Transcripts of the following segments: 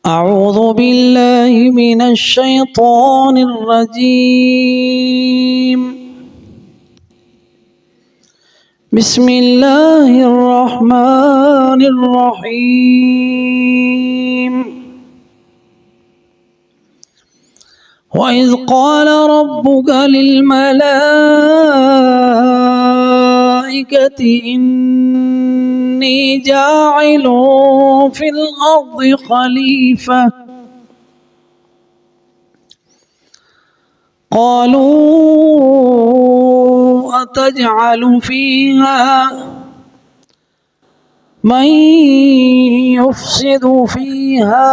أعوذ بالله من الشيطان الرجيم. بسم الله الرحمن الرحيم. وإذ قال ربك للملائكة إني جاعل في الأرض خليفة قالوا أتجعل فيها من يفسد فيها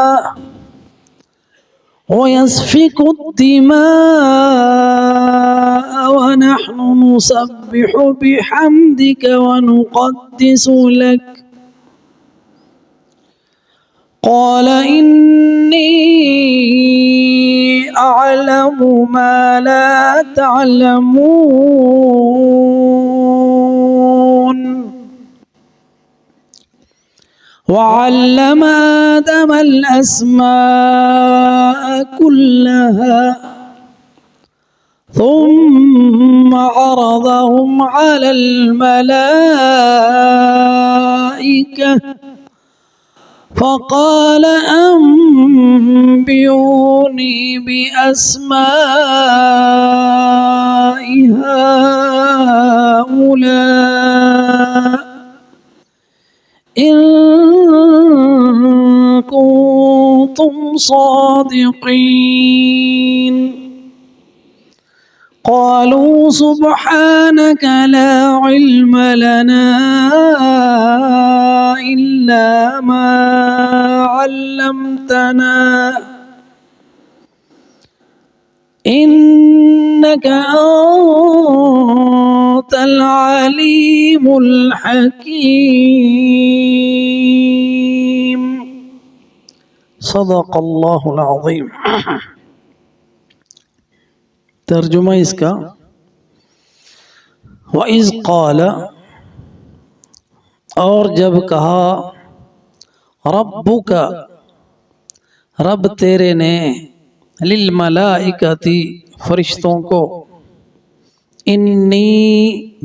ويسفك الدماء ونحن نسبح بحمدك ونقدس لك قال إني أعلم ما لا تعلمون. وعلم آدم الأسماء كلها ثم عرضهم على الملائكة فقال أنبئوني بأسماء هؤلاء إن كنتم صادقين. قالوا سبحانك لا علم لنا إلا ما علمتنا إنك أنت العليم الحكيم. صدق اللہ العظیم. ترجمہ اس کا وَإِذْ قَالَ اور جب کہا ربک رب تیرے نے للملائکتی فرشتوں کو انی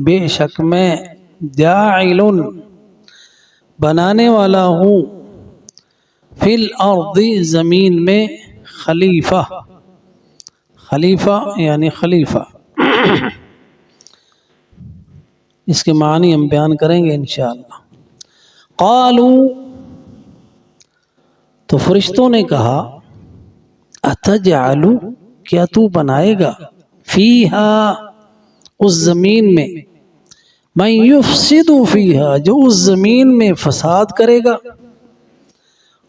بے شک میں جاعل بنانے والا ہوں فی الارض زمین میں خلیفہ خلیفہ یعنی خلیفہ اس کے معنی ہم بیان کریں گے انشاءاللہ. قالو تو فرشتوں نے کہا اتجعل کیا تو بنائے گا فیہا اس زمین میں من یفسد فیہا جو اس زمین میں فساد کرے گا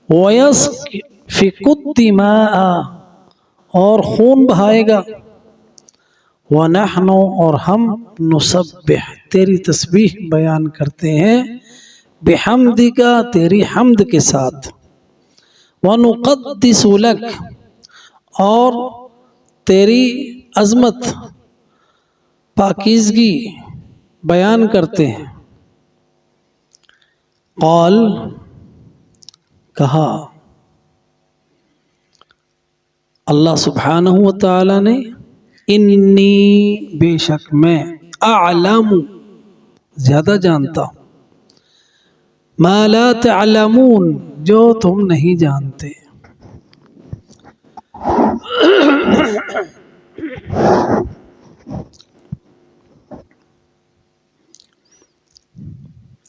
ویسفک الدماء اور خون بہائے گا وَنَحْنُ اور ہم نسبح تیری تسبیح بیان کرتے ہیں بحمدک تیری حمد کے ساتھ وَنُقَدِّسُ لَكَ اور تیری عظمت پاکیزگی بیان کرتے ہیں. قال کہا اللہ سبحانہ و تعالی نے انی بے شک میں اعلم زیادہ جانتا ہوں ما لا تعلمون جو تم نہیں جانتے.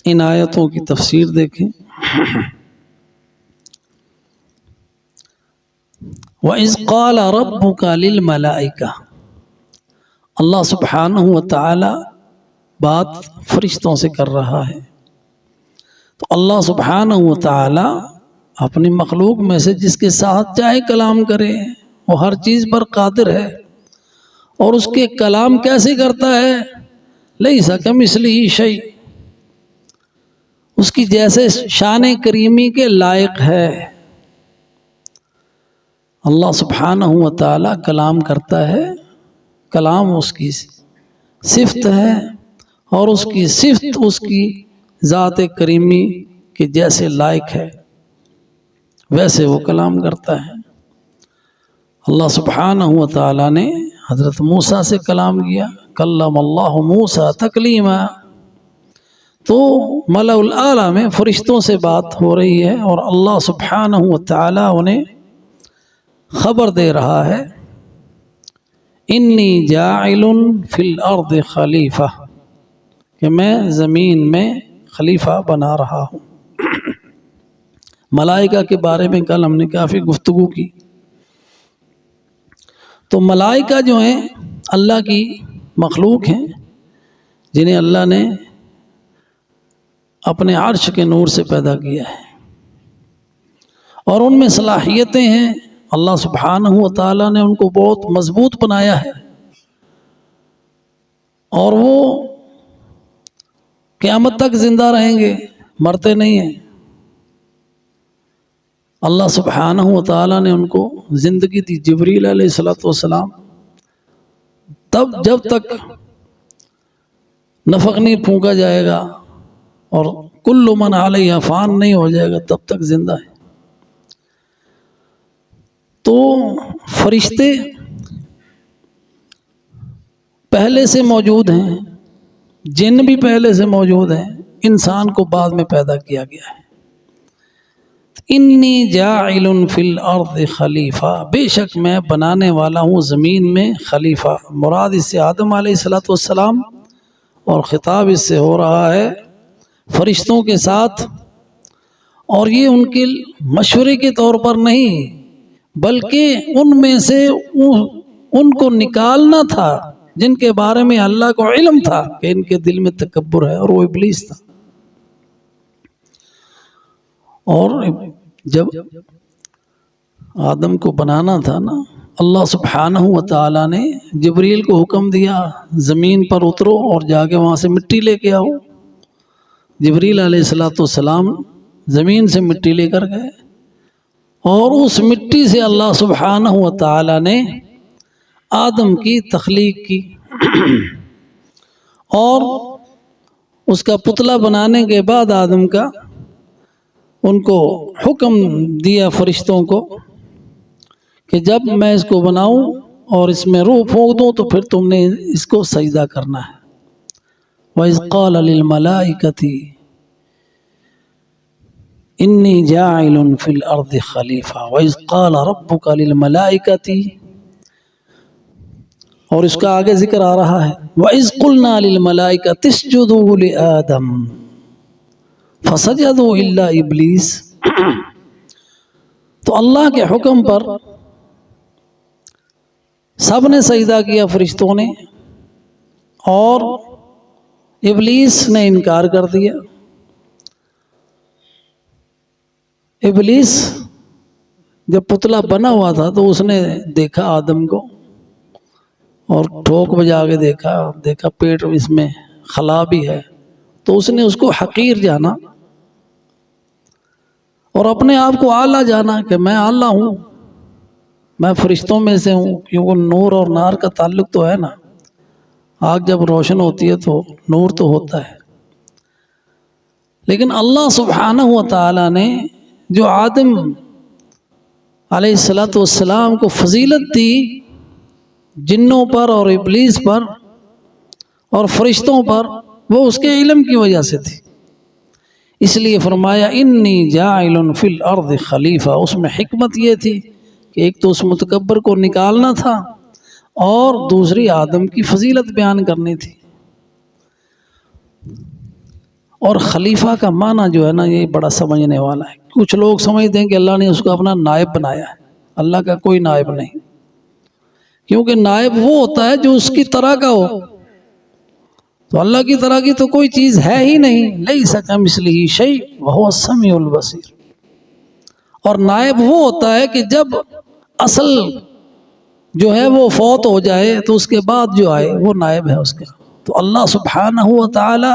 ان آیتوں کی تفسیر دیکھیں. وَإِذْ قَالَ رَبُّكَ لِلْمَلَائِكَةِ اللہ سبحانہ و تعالی بات فرشتوں سے کر رہا ہے. تو اللہ سبحانہ و تعالی اپنی مخلوق میں سے جس کے ساتھ چاہے کلام کرے وہ ہر چیز پر قادر ہے. اور اس کے کلام کیسے کرتا ہے لیس کمثلہ شیء اس کی جیسے شان کریمی کے لائق ہے. اللہ سبحانہ و تعالی کلام کرتا ہے کلام اس کی صفت ہے اور اس کی صفت اس کی ذات کریمی کے جیسے لائق ہے. ویسے وہ کلام کرتا ہے۔ اللہ سبحانہ و تعالیٰ نے حضرت موسیٰ سے کلام کیا، کلم اللہ موسیٰ تکلیما، تو ملأ الاعلیٰ میں فرشتوں سے بات ہو رہی ہے اور اللہ سبحانہ و تعالیٰ انہیں خبر دے رہا ہے، انی جاعل فی الارض خلیفہ، کہ میں زمین میں خلیفہ بنا رہا ہوں۔ ملائکہ کے بارے میں کل ہم نے کافی گفتگو کی۔ تو ملائکہ جو ہیں اللہ کی مخلوق ہیں، جنہیں اللہ نے اپنے عرش کے نور سے پیدا کیا ہے، اور ان میں صلاحیتیں ہیں۔ اللہ سبحانہ و تعالیٰ نے ان کو بہت مضبوط بنایا ہے، اور وہ قیامت تک زندہ رہیں گے، مرتے نہیں ہیں۔ اللہ سبحانہ و تعالیٰ نے ان کو زندگی دی۔ جبریل علیہ السلام تب جب تک نفخ نہیں پھونکا جائے گا اور کل من علیہ فان نہیں ہو جائے گا تب تک زندہ ہے۔ تو فرشتے پہلے سے موجود ہیں، جن بھی پہلے سے موجود ہیں، انسان کو بعد میں پیدا کیا گیا ہے۔ انی جاعل فی الارض خلیفہ، بے شک میں بنانے والا ہوں زمین میں خلیفہ۔ مراد اس سے آدم علیہ السلام، اور خطاب اس سے ہو رہا ہے فرشتوں کے ساتھ، اور یہ ان کے مشورے کے طور پر نہیں، بلکہ ان میں سے ان کو نکالنا تھا جن کے بارے میں اللہ کو علم تھا کہ ان کے دل میں تکبر ہے، اور وہ ابلیس تھا۔ اور جب آدم کو بنانا تھا نا، اللہ سبحانہ و تعالیٰ نے جبریل کو حکم دیا زمین پر اترو اور جا کے وہاں سے مٹی لے کے آؤ۔ جبریل علیہ السلام زمین سے مٹی لے کر گئے، اور اس مٹی سے اللہ سبحانہ و تعالیٰ نے آدم کی تخلیق کی، اور اس کا پتلا بنانے کے بعد آدم کا ان کو حکم دیا فرشتوں کو کہ جب میں اس کو بناؤں اور اس میں روح پھونک دوں تو پھر تم نے اس کو سجدہ کرنا ہے۔ وَإِذْ قَالَ لِلْمَلَائِكَةِ إِنِّي جَاعِلٌ فِي الْأَرْضِ خَلِيفَةً وَإِذْ قَالَ رَبُّكَ لِلْمَلَائِكَةِ، اور اس کا آگے ذکر آ رہا ہے وَإِذْ قُلْنَا لِلْمَلَائِكَةِ اسْجُدُوا لِآدَمَ فَسَجَدُوا إِلَّا إِبْلِيسَ۔ تو اللہ کے حکم پر سب نے سجدہ کیا، فرشتوں نے، اور ابلیس نے انکار کر دیا۔ ابلیس جب پتلا بنا ہوا تھا تو اس نے دیکھا آدم کو، اور ٹھوک بجا کے دیکھا پیٹ اس میں خلا بھی ہے، تو اس نے اس کو حقیر جانا اور اپنے آپ کو اعلیٰ جانا کہ میں اعلیٰ ہوں، میں فرشتوں میں سے ہوں، کیونکہ نور اور نار کا تعلق تو ہے نا، آگ جب روشن ہوتی ہے تو نور تو ہوتا ہے۔ لیکن اللہ سبحانہ و تعالیٰ نے جو آدم علیہ السلام کو فضیلت دی جنوں پر اور ابلیس پر اور فرشتوں پر، وہ اس کے علم کی وجہ سے تھی۔ اس لیے فرمایا انی جاعل فی الارض خلیفہ۔ اس میں حکمت یہ تھی کہ ایک تو اس متکبر کو نکالنا تھا، اور دوسری آدم کی فضیلت بیان کرنی تھی۔ اور خلیفہ کا معنی جو ہے نا، یہ بڑا سمجھنے والا ہے۔ کچھ لوگ سمجھتے ہیں کہ اللہ نے اس کو اپنا نائب بنایا ہے۔ اللہ کا کوئی نائب نہیں، کیونکہ نائب وہ ہوتا ہے جو اس کی طرح کا ہو، تو اللہ کی طرح کی تو کوئی چیز ہے ہی نہیں، لیس کمثلہ شیء وہو السمیع البصیر۔ اور نائب وہ ہوتا ہے کہ جب اصل جو ہے وہ فوت ہو جائے تو اس کے بعد جو آئے وہ نائب ہے اس کا۔ تو اللہ سبحانہ و تعالی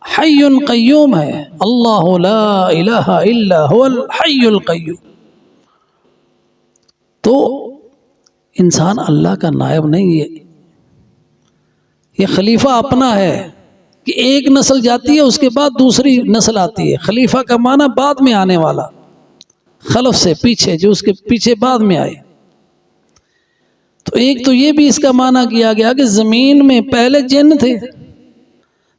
حی قیوم ہے، اللہ لا الہ الا هو الحی القیوم۔ تو انسان اللہ کا نائب نہیں ہے، یہ خلیفہ اپنا ہے کہ ایک نسل جاتی ہے اس کے بعد دوسری نسل آتی ہے۔ خلیفہ کا معنی بعد میں آنے والا، خلف سے پیچھے، جو اس کے پیچھے بعد میں آئے۔ تو ایک تو یہ بھی اس کا معنی کیا گیا کہ زمین میں پہلے جن تھے،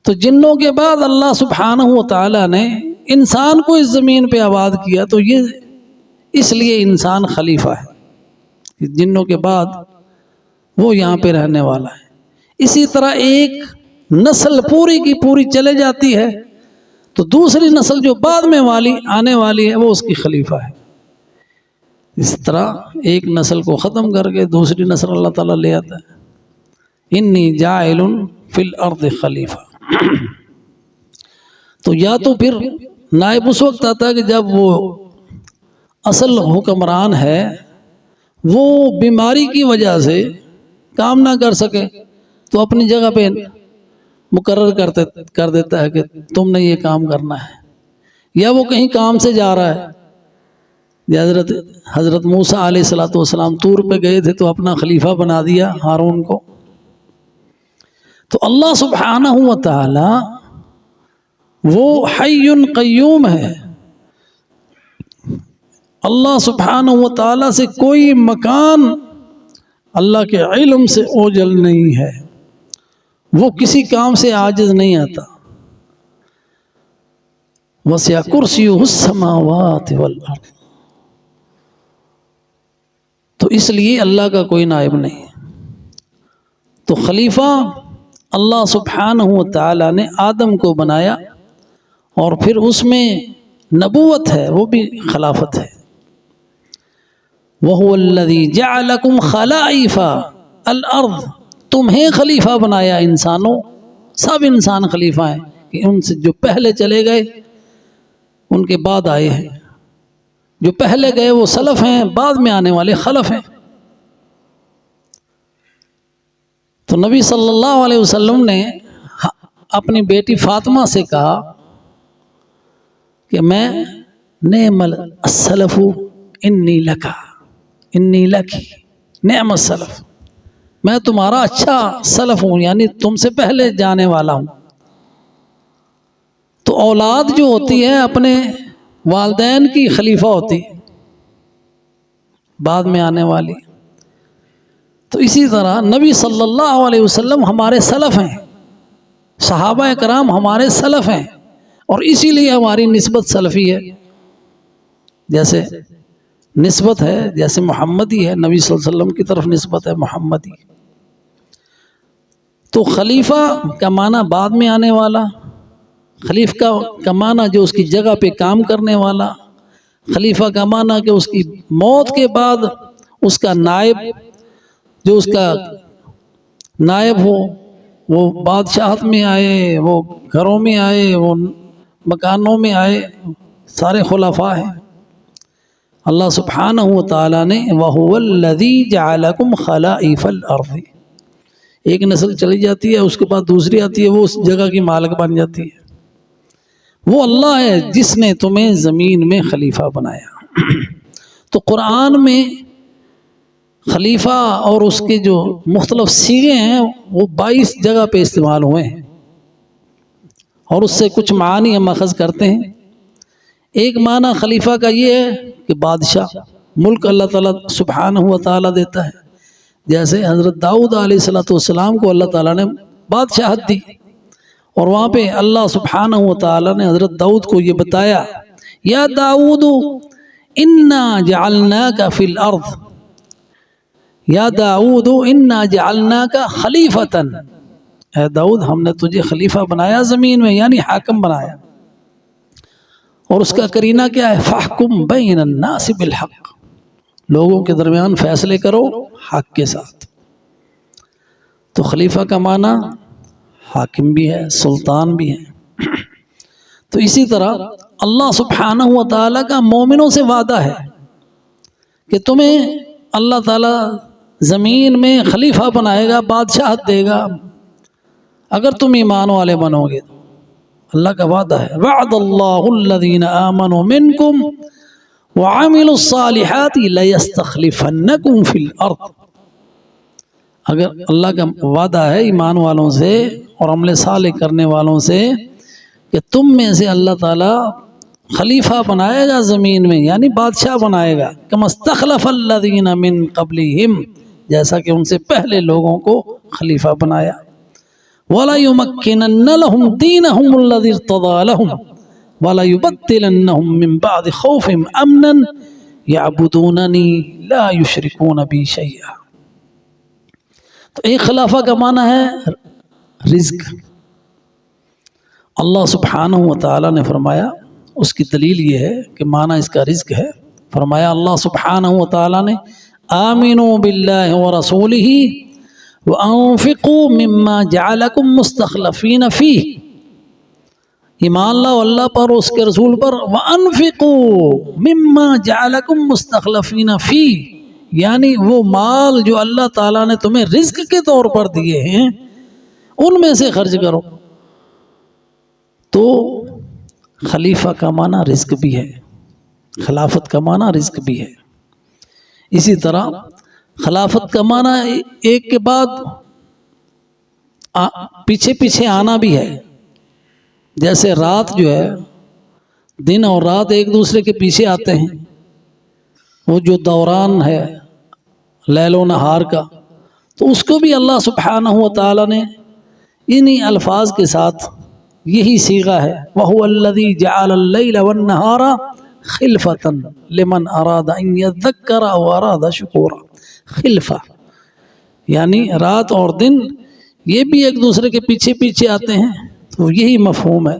تو جنوں کے بعد اللہ سبحانہ و تعالی نے انسان کو اس زمین پہ آباد کیا، تو یہ اس لیے انسان خلیفہ ہے، جنوں کے بعد وہ یہاں پہ رہنے والا ہے۔ اسی طرح ایک نسل پوری کی پوری چلے جاتی ہے تو دوسری نسل جو بعد میں آنے والی ہے وہ اس کی خلیفہ ہے۔ اس طرح ایک نسل کو ختم کر کے دوسری نسل اللہ تعالیٰ لے آتا ہے۔ انی جاعل فی الارض خلیفہ۔ تو یا تو پھر نائب اس وقت آتا ہے کہ جب وہ اصل حکمران ہے وہ بیماری کی وجہ سے کام نہ کر سکے تو اپنی جگہ پہ مقرر کر دیتا ہے کہ تم نے یہ کام کرنا ہے، یا وہ کہیں کام سے جا رہا ہے۔ حضرت موسیٰ علیہ السلام طور پہ گئے تھے تو اپنا خلیفہ بنا دیا ہارون کو۔ تو اللہ سبحانہ و تعالی وہ حی قیوم ہے، اللہ سبحانہ و تعالی سے کوئی مکان اللہ کے علم سے اوجل نہیں ہے، وہ کسی کام سے عاجز نہیں آتا۔ وسع کرسیہ السماوات والارض۔ تو اس لیے اللہ کا کوئی نائب نہیں۔ تو خلیفہ اللہ سبحانہ و تعالی نے آدم کو بنایا، اور پھر اس میں نبوت ہے، وہ بھی خلافت ہے۔ وَهُوَ الَّذِي جَعَلَكُمْ خَلَائِفَ الْأَرْضِ۔ تمہیں خلیفہ بنایا، انسانوں، سب انسان خلیفہ ہیں، کہ ان سے جو پہلے چلے گئے ان کے بعد آئے ہیں، جو پہلے گئے وہ سلف ہیں، بعد میں آنے والے خلف ہیں۔ تو نبی صلی اللہ علیہ وسلم نے اپنی بیٹی فاطمہ سے کہا کہ میں نعم السلف انی لکا، انی لکی نعم السلف، میں تمہارا اچھا سلف ہوں، یعنی تم سے پہلے جانے والا ہوں۔ تو اولاد جو ہوتی ہے اپنے والدین کی خلیفہ ہوتی، بعد میں آنے والی۔ تو اسی طرح نبی صلی اللہ علیہ وسلم ہمارے سلف ہیں، صحابہ کرام ہمارے سلف ہیں، اور اسی لیے ہماری نسبت سلفی ہے، جیسے نسبت ہے جیسے محمدی ہے، نبی صلی اللہ علیہ وسلم کی طرف نسبت ہے محمدی۔ تو خلیفہ کا معنی بعد میں آنے والا، خلیفہ کا معنی جو اس کی جگہ پہ کام کرنے والا، خلیفہ کا معنی کہ اس کی موت کے بعد اس کا نائب، جو اس کا نائب ہو، وہ بادشاہت میں آئے، وہ گھروں میں آئے، وہ مکانوں میں آئے، سارے خلفاء ہیں۔ اللہ سبحانہ و تعالیٰ نے وَهُوَ الَّذِي جَعَلَكُمْ خَلَائِفَ الْأَرْضِ، ایک نسل چلی جاتی ہے، اس کے بعد دوسری آتی ہے، وہ اس جگہ کی مالک بن جاتی ہے۔ وہ اللہ ہے جس نے تمہیں زمین میں خلیفہ بنایا۔ تو قرآن میں خلیفہ اور اس کے جو مختلف صیغے ہیں وہ 22 جگہ پہ استعمال ہوئے ہیں، اور اس سے کچھ معانی ہم اخذ کرتے ہیں۔ ایک معنی خلیفہ کا یہ ہے کہ بادشاہ، ملک اللہ تعالیٰ سبحانہ و تعالیٰ دیتا ہے، جیسے حضرت داؤد علیہ السلام کو اللہ تعالیٰ نے بادشاہت دی، اور وہاں پہ اللہ سبحانہ و تعالیٰ نے حضرت داؤد کو یہ بتایا، یا داؤد انا جعلناک فی الارض، یا داؤد انا جعلناک خلیفۃ، اے داؤد ہم نے تجھے خلیفہ بنایا زمین میں، یعنی حاکم بنایا۔ اور اس کا قرینہ کیا ہے؟ فاحکم بین الناس بالحق، لوگوں کے درمیان فیصلے کرو حق کے ساتھ۔ تو خلیفہ کا معنی حاکم بھی ہے، سلطان بھی ہے۔ تو اسی طرح اللہ سبحانہ و تعالیٰ کا مومنوں سے وعدہ ہے کہ تمہیں اللہ تعالیٰ زمین میں خلیفہ بنائے گا، بادشاہت دے گا، اگر تم ایمان والے بنو گے۔ اللہ کا وعدہ ہے، وعد اللہ الذین آمنوا منکم وعملوا الصالحات لیستخلفنکم فی الارض۔ اگر اللہ کا وعدہ ہے ایمان والوں سے اور عمل صالح کرنے والوں سے کہ تم میں سے اللہ تعالیٰ خلیفہ بنائے گا زمین میں، یعنی بادشاہ بنائے گا، کما استخلف الذین من قبلہم، جیسا کہ ان سے پہلے لوگوں کو خلیفہ بنایا۔ وَلَيُمَكِّنَنَّ لَهُمْ دِينَهُمُ الَّذِي ارْتَضَىٰ لَهُمْ وَلَيُبَدِّلَنَّهُم مِّن بَعْدِ خَوْفِهِمْ أَمْنًا يَعْبُدُونَنِي لَا يُشْرِكُونَ بِي شَيْئًا۔ تو ایک خلافہ کا معنی ہے رزق۔ اللہ سبحانہ و تعالیٰ نے فرمایا، اس کی دلیل یہ ہے کہ معنی اس کا رزق ہے۔ فرمایا اللہ سبحانہ و تعالیٰ نے آمنوا باللہ ورسولہ وانفقوا مما جعلکم مستخلفین فیہ، ایمان لاؤ اللہ پر، اس کے رسول پر، وانفقوا مما جعلکم مستخلفین فیہ، یعنی وہ مال جو اللہ تعالیٰ نے تمہیں رزق کے طور پر دیے ہیں ان میں سے خرچ کرو۔ تو خلیفہ کا معنی رزق بھی ہے، خلافت کا معنی رزق بھی ہے۔ اسی طرح خلافت کا معنی ایک کے بعد پیچھے پیچھے آنا بھی ہے، جیسے رات جو ہے، دن اور رات ایک دوسرے کے پیچھے آتے ہیں، وہ جو دوران ہے لیل و نہار کا، تو اس کو بھی اللہ سبحانہ و تعالیٰ نے انہی الفاظ کے ساتھ یہی صیغہ ہے، وَهُوَ الَّذِي جَعَلَ اللَّيْلَ وَالنَّهَارَ خِلْفَةً لِمَنْ أَرَادَ أَن يَذَّكَّرَ أَوْ أَرَادَ شُكُورًا۔ خلفہ یعنی رات اور دن یہ بھی ایک دوسرے کے پیچھے پیچھے آتے ہیں، تو یہی مفہوم ہے۔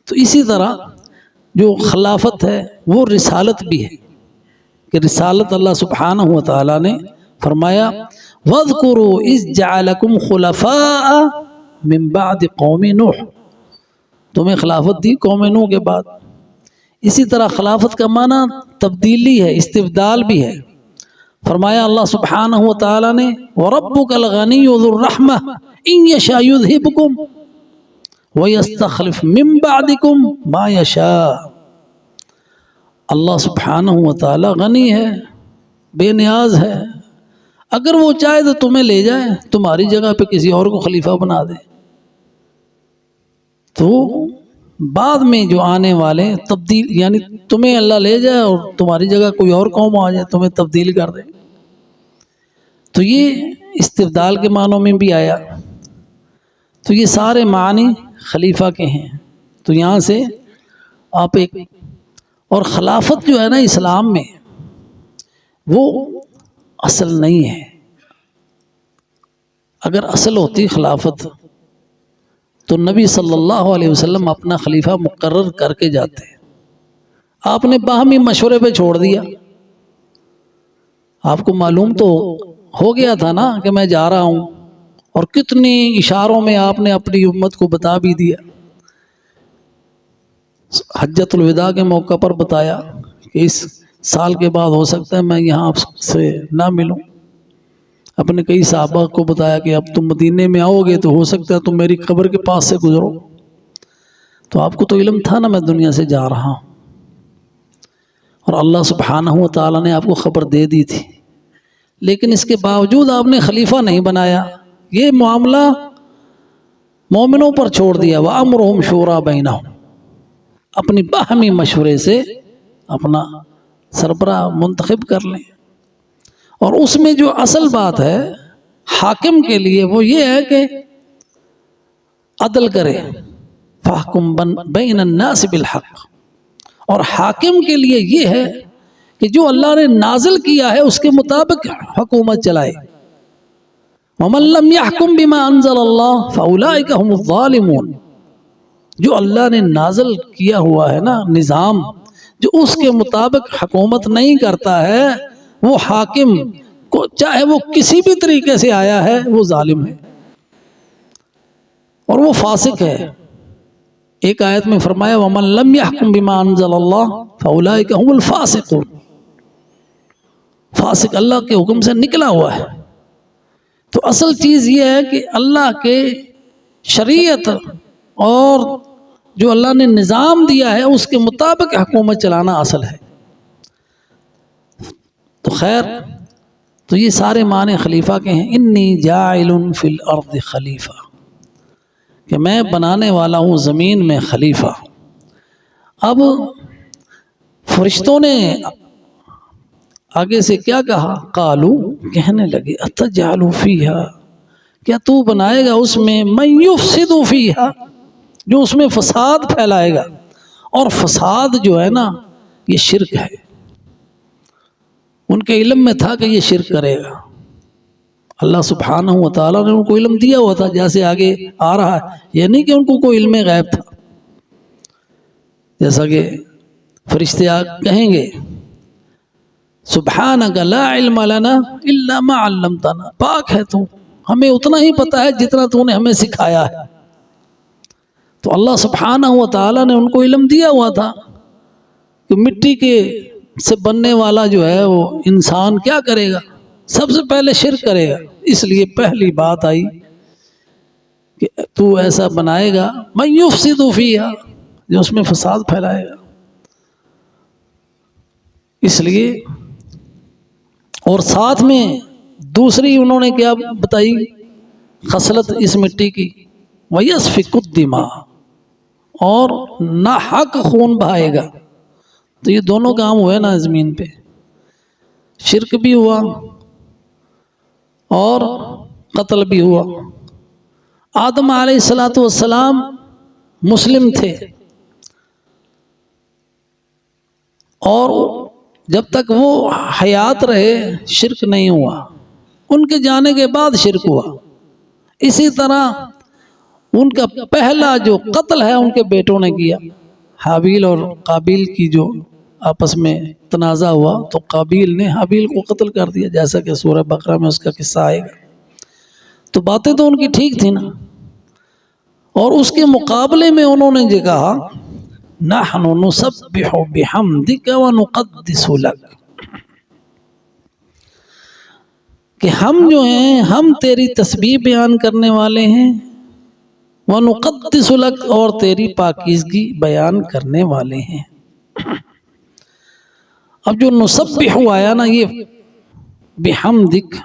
تو اسی طرح جو خلافت ہے وہ رسالت بھی ہے، کہ رسالت اللہ سبحانہ و تعالیٰ نے فرمایا وَاذْكُرُوا إِذْ جَعَلَكُمْ خُلَفَاءَ مِن بَعْدِ قَوْمِ نوح، تمہیں خلافت دی قوم نوح کے بعد۔ اسی طرح خلافت کا معنی تبدیلی ہے، استبدال بھی ہے۔ فرمایا اللہ سبحانہ و تعالیٰ نے وَرَبُّكَ الْغَنِيُّ ذُو الرَّحْمَةِ إِن يَشَاء يُذْهِبْكُمْ وَيَسْتَخْلِفْ مِن بَعْدِكُمْ مَا يَشَاءُ۔ اللہ سبحانہ و تعالیٰ غنی ہے، بے نیاز ہے، اگر وہ چاہے تو تمہیں لے جائے، تمہاری جگہ پہ کسی اور کو خلیفہ بنا دے۔ تو بعد میں جو آنے والے تبدیل، یعنی تمہیں اللہ لے جائے اور تمہاری جگہ کوئی اور قوم آ جائے، تمہیں تبدیل کر دے، تو یہ استبدال کے معنوں میں بھی آیا۔ تو یہ سارے معنی خلیفہ کے ہیں۔ تو یہاں سے آپ ایک، اور خلافت جو ہے نا اسلام میں وہ اصل نہیں ہے۔ اگر اصل ہوتی خلافت تو نبی صلی اللہ علیہ وسلم اپنا خلیفہ مقرر کر کے جاتے، آپ نے باہمی مشورے پہ چھوڑ دیا۔ آپ کو معلوم تو ہو گیا تھا نا کہ میں جا رہا ہوں، اور کتنی اشاروں میں آپ نے اپنی امت کو بتا بھی دیا۔ حجۃ الوداع کے موقع پر بتایا کہ اس سال کے بعد ہو سکتا ہے میں یہاں آپ سے نہ ملوں۔ اپنے کئی صحابہ کو بتایا کہ اب تم مدینے میں آؤ گے تو ہو سکتا ہے تم میری قبر کے پاس سے گزرو۔ تو آپ کو تو علم تھا نا میں دنیا سے جا رہا ہوں، اور اللہ سبحانہ و تعالیٰ نے آپ کو خبر دے دی تھی، لیکن اس کے باوجود آپ نے خلیفہ نہیں بنایا۔ یہ معاملہ مومنوں پر چھوڑ دیا، وَأَمْرُهُمْ شُورَىٰ بَيْنَهُمْ، اپنی باہمی مشورے سے اپنا سربراہ منتخب کر لیں۔ اور اس میں جو اصل بات ہے حاکم کے لیے وہ یہ ہے کہ عدل کرے، فَاحْكُم بَيْنَ النَّاسِ بِالْحَقِّ، اور حاکم کے لیے یہ ہے کہ جو اللہ نے نازل کیا ہے اس کے مطابق حکومت چلائے۔ وَمَن لَّمْ يَحْكُم بِمَا أَنزَلَ اللَّهُ فَأُولَٰئِكَ هُمُ الظَّالِمُونَ، جو اللہ نے نازل کیا ہوا ہے نا نظام، جو اس کے مطابق حکومت نہیں کرتا ہے وہ حاکم کو، چاہے وہ کسی بھی طریقے سے آیا ہے، وہ ظالم ہے اور وہ فاسق ہے۔ ایک آیت میں فرمایا وَمَن لَّمْ يَحْكُم بِمَا أَنزَلَ اللَّهُ فَأُولَٰئِكَ هُمُ الْفَاسِقُونَ، فاسق اللہ کے حکم سے نکلا ہوا ہے۔ تو اصل چیز یہ ہے کہ اللہ کے شریعت اور جو اللہ نے نظام دیا ہے اس کے مطابق حکومت چلانا اصل ہے۔ تو خیر، تو یہ سارے معنی خلیفہ کے ہیں۔ انی جاعل فی الارض خلیفہ، کہ میں بنانے والا ہوں زمین میں خلیفہ۔ اب فرشتوں نے آگے سے کیا کہا؟ قالو، کہنے لگے اتجعل فیہا، کیا تو بنائے گا اس میں من یفسد فیہا، جو اس میں فساد پھیلائے گا. اور فساد جو ہے نا یہ شرک ہے. ان کے علم میں تھا کہ یہ شرک کرے گا. اللہ سبحانہ و تعالیٰ نے ان کو علم دیا ہوا تھا، جیسے آگے آ رہا ہے. یہ نہیں کہ ان کو کوئی علم غیب تھا. جیسا کہ فرشتے کہیں گے سبحانک لا علم لنا الا ما علمتنا، پاک ہے تو، ہمیں اتنا ہی پتا ہے جتنا تو نے ہمیں سکھایا ہے. تو اللہ سبحانہ و تعالیٰ نے ان کو علم دیا ہوا تھا کہ مٹی کے سے بننے والا جو ہے وہ انسان کیا کرے گا؟ سب سے پہلے شرک کرے گا. اس لیے پہلی بات آئی کہ تو ایسا بنائے گا من یفسد فیہا، جو اس میں فساد پھیلائے گا. اس لیے اور ساتھ میں دوسری انہوں نے کیا بتائی خصلت اس مٹی کی؟ وَيَسْفِكُ الدِّمَاءَ، اور ناحق خون بہائے گا. تو یہ دونوں کام ہوئے نا زمین پہ، شرک بھی ہوا اور قتل بھی ہوا. آدم علیہ السلام مسلم تھے، اور جب تک وہ حیات رہے شرک نہیں ہوا. ان کے جانے کے بعد شرک ہوا. اسی طرح ان کا پہلا جو قتل ہے ان کے بیٹوں نے کیا. حابیل اور قابیل کی جو آپس میں تنازع ہوا تو قابیل نے حابیل کو قتل کر دیا، جیسا کہ سورہ بقرہ میں اس کا قصہ آئے گا. تو باتیں تو ان کی ٹھیک تھی نا. اور اس کے مقابلے میں انہوں نے جو کہا نحن نسبح بحمدک ونقدس لک، کہ ہم جو ہیں ہم تیری تسبیح بیان کرنے والے ہیں، وَنُقَدِّسُ لَكَ، اور تیری پاکیزگی بیان کرنے والے ہیں. اب جو نسبح آیا نا یہ بحمدک،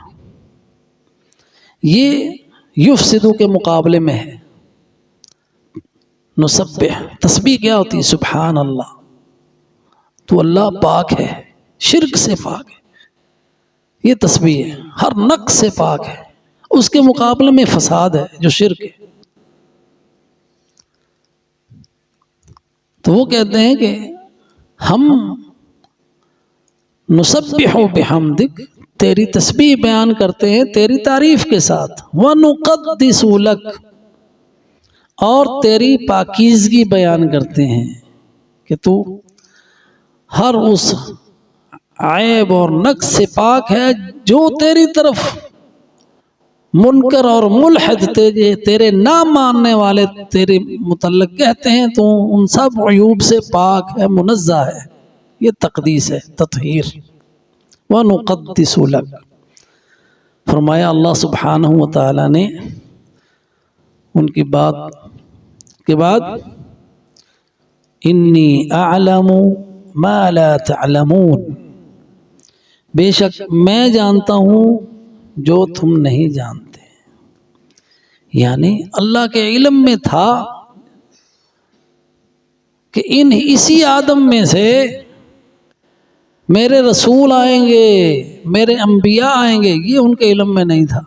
یہ یفسدو کے مقابلے میں ہے. نسبح تسبیح کیا ہوتی ہے؟ سبحان اللہ، تو اللہ پاک ہے، شرک سے پاک ہے. یہ تسبیح ہے، ہر نقص سے پاک ہے. اس کے مقابلے میں فساد ہے جو شرک ہے. تو وہ کہتے ہیں کہ ہم نسبح بحمدک، تیری تسبیح بیان کرتے ہیں تیری تعریف کے ساتھ، وَنُقَدِّسُ لَكَ، اور تیری پاکیزگی بیان کرتے ہیں کہ تو ہر اس عیب اور نقص سے پاک ہے جو تیری طرف منکر اور ملحد تیرے نہ ماننے والے تیرے متعلق کہتے ہیں، تو ان سب عیوب سے پاک ہے، منزہ ہے. یہ تقدیس ہے، تطہیر. وَنُقَدِّسُ لَكَ، فرمایا اللہ سبحانہ و تعالی نے ان کی بات کے بعد انی اعلم ما لا تعلمون، بے شک میں جانتا ہوں جو تم نہیں جانتے. یعنی اللہ کے علم میں تھا کہ اسی آدم میں سے میرے رسول آئیں گے، میرے انبیاء آئیں گے. یہ ان کے علم میں نہیں تھا،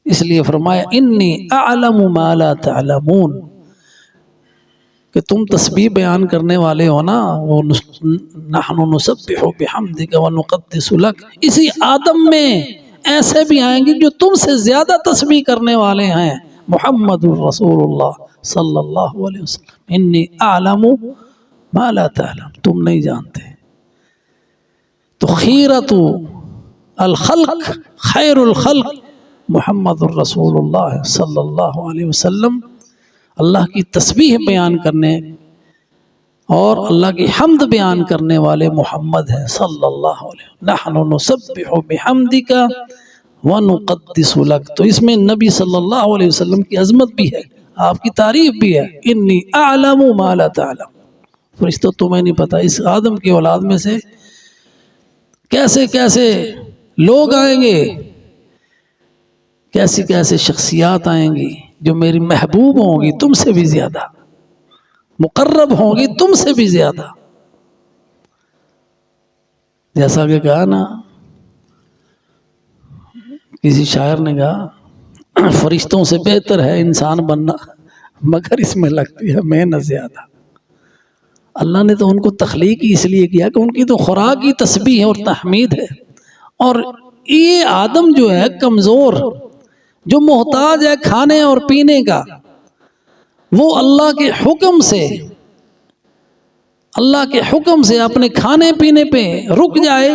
اس لیے فرمایا انی اعلم ما لا تعلمون، کہ تم تسبیح بیان کرنے والے ہو نا، وہ نحن نسبح بحمدک ونقدس لک. اسی آدم میں ایسے بھی آئیں گے جو تم سے زیادہ تسبیح کرنے والے ہیں. محمد الرسول اللہ صلی اللہ علیہ وسلم، انی اعلم ما لا تعلم، تم نہیں جانتے. تو خیرت الخلق خیر الخلق محمد الرسول اللہ صلی اللہ علیہ وسلم، اللہ کی تسبیح بیان کرنے اور اللہ کی حمد بیان کرنے والے محمد ہیں صلی اللہ علیہ وسلم. نحن نسبح بحمدک ونقدس لک، تو اس میں نبی صلی اللہ علیہ وسلم کی عظمت بھی ہے، آپ کی تعریف بھی ہے. انی اعلم ما لا تعلم، فرشتوں تمہیں نہیں پتا اس آدم کی اولاد میں سے کیسے کیسے لوگ آئیں گے، کیسی کیسے شخصیات آئیں گی جو میری محبوب ہوں گی تم سے بھی زیادہ، مقرب ہوں گی تم سے بھی زیادہ. جیسا کہ کہا نا کسی شاعر نے کہا فرشتوں سے بہتر ہے انسان بننا مگر اس میں لگتی ہے محنت زیادہ۔ اللہ نے تو ان کو تخلیق ہی اس لیے کیا کہ ان کی تو خوراک ہی تسبیح ہے اور تحمید ہے، اور یہ آدم جو ہے کمزور، جو محتاج ہے کھانے اور پینے کا، وہ اللہ کے حکم سے اپنے کھانے پینے پہ رک جائے،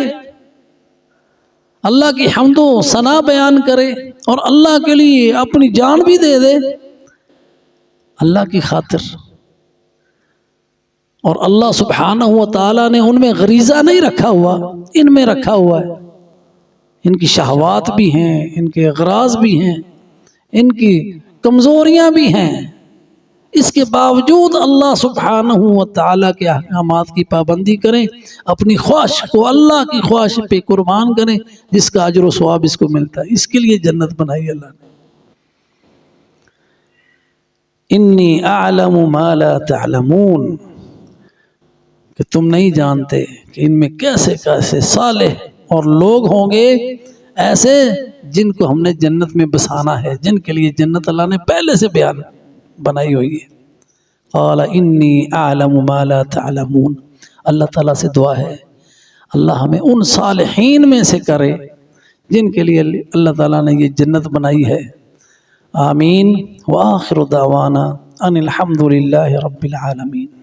اللہ کی حمد و ثنا بیان کرے اور اللہ کے لیے اپنی جان بھی دے دے اللہ کی خاطر، اور اللہ سبحانہ و تعالیٰ نے ان میں غریزہ نہیں رکھا ہوا، ان میں رکھا ہوا ہے، ان کی شہوات بھی ہیں، ان کے اغراض بھی ہیں، ان کی کمزوریاں بھی ہیں، اس کے باوجود اللہ سبحانہ و تعالیٰ کے احکامات کی پابندی کریں، اپنی خواہش کو اللہ کی خواہش پہ قربان کریں، جس کا اجر و ثواب اس کو ملتا ہے۔ اس کے لیے جنت بنائی اللہ نے۔ انی اعلم ما لا تعلمون، کہ تم نہیں جانتے کہ ان میں کیسے کیسے صالح اور لوگ ہوں گے ایسے جن کو ہم نے جنت میں بسانا ہے، جن کے لیے جنت اللہ نے پہلے سے بیان بنائی ہوئی ہے۔ قال انی اعلم ما لا تعلمون، اللہ تعالیٰ سے دعا ہے اللہ ہمیں ان صالحین میں سے کرے جن کے لیے اللہ تعالیٰ نے یہ جنت بنائی ہے۔ آمین۔ وآخر دعوانا ان الحمد للہ رب العالمین۔